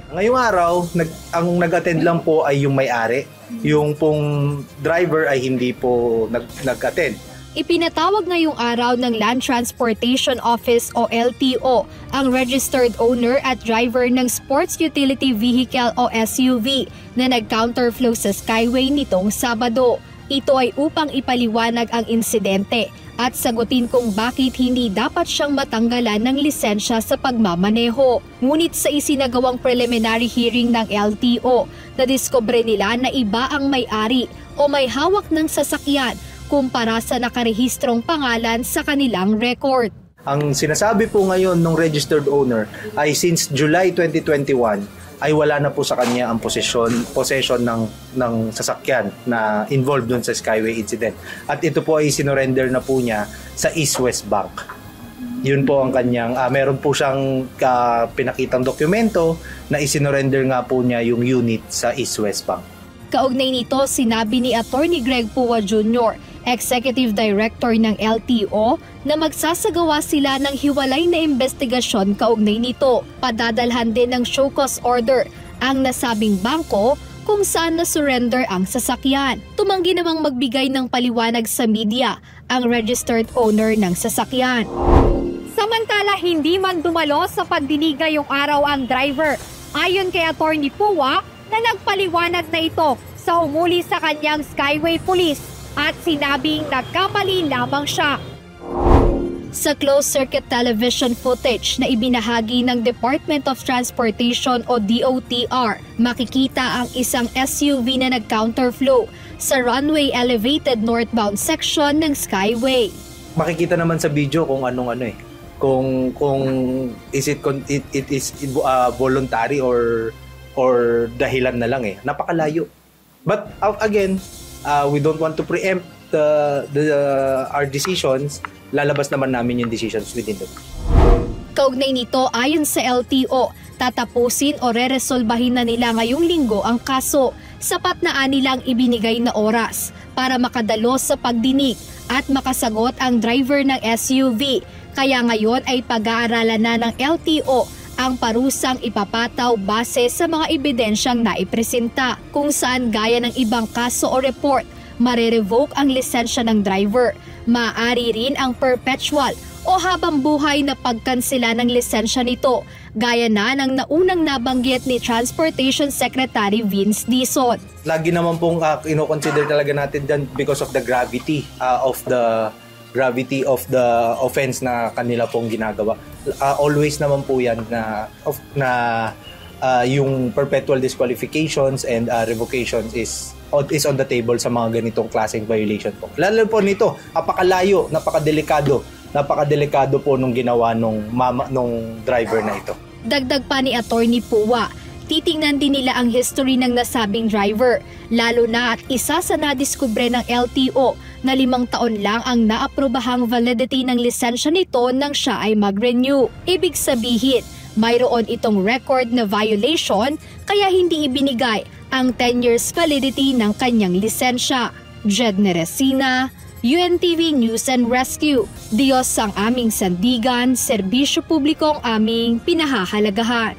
Ngayong araw, ang nag-attend lang po ay yung may-ari. Yung pong driver ay hindi po nag-attend. Ipinatawag ngayong araw ng Land Transportation Office o LTO ang registered owner at driver ng Sports Utility Vehicle o SUV na nag-counterflow sa Skyway nitong Sabado. Ito ay upang ipaliwanag ang insidente at sagutin kung bakit hindi dapat siyang matanggalan ng lisensya sa pagmamaneho. Ngunit sa isinagawang preliminary hearing ng LTO, nadiskubre nila na iba ang may-ari o may hawak ng sasakyan kumpara sa nakarehistrong pangalan sa kanilang record. Ang sinasabi po ngayon ng registered owner ay since July 2021 ay wala na po sa kanya ang possession ng sasakyan na involved doon sa Skyway incident. At ito po ay sinurrender na po niya sa East West Bank. Yun po ang kanyang, meron po siyang pinakitang dokumento na isinurrender nga po niya yung unit sa East West Bank. Kaugnay nito, sinabi ni Attorney Greg Pua Jr., Executive Director ng LTO, na magsasagawa sila ng hiwalay na investigasyon kaugnay nito. Padadalhan din ng show cause order ang nasabing bangko kung saan na-surrender ang sasakyan. Tumanggi namang magbigay ng paliwanag sa media ang registered owner ng sasakyan. Samantala, hindi man dumalo sa pagdinig ngayong araw ang driver. Ayon kay Attorney Pua, na nagpaliwanag na ito sa humuli sa kanyang Skyway Police at sinabing nagkamali lamang siya. Sa closed-circuit television footage na ibinahagi ng Department of Transportation o DOTR, makikita ang isang SUV na nag-counterflow sa runway elevated northbound section ng Skyway. Makikita naman sa video kung kung is it is voluntary or dahilan na lang napakalayo. But again, we don't want to preempt our decisions. Lalabas naman namin yung decisions within the week. Kaugnay nito, ayon sa LTO, tatapusin o reresolbahin na nila ngayong linggo ang kaso. Sapat na nilang ibinigay na oras para makadalo sa pagdinig at makasagot ang driver ng SUV. Kaya ngayon ay pag-aaralan na ng LTO ang parusang ipapataw base sa mga ebidensyang naipresenta, kung saan gaya ng ibang kaso o report, mare-revoke ang lisensya ng driver. Maaari rin ang perpetual o habang buhay na pagkansela ng lisensya nito, gaya na ng naunang nabanggit ni Transportation Secretary Vince Dizon. Lagi naman pong ino-consider talaga natin dyan because of the gravity of the offense na kanila pong ginagawa. Always naman po yan na yung perpetual disqualifications and revocations is on the table sa mga ganitong klaseng violation po. Lalo po nito, napakadelikado po nung ginawa nung driver na ito. Dagdag pa ni Attorney Pua, titingnan din nila ang history ng nasabing driver, lalo na at isa sa nadiskubre ng LTO na 5 taon lang ang naaprobahang validity ng lisensya nito nang siya ay mag-renew. Ibig sabihin, mayroon itong record na violation kaya hindi ibinigay ang 10 years validity ng kanyang lisensya. Jed Neresina, UNTV News and Rescue. Diyos ang aming sandigan, serbisyo publiko ang aming pinahahalagahan.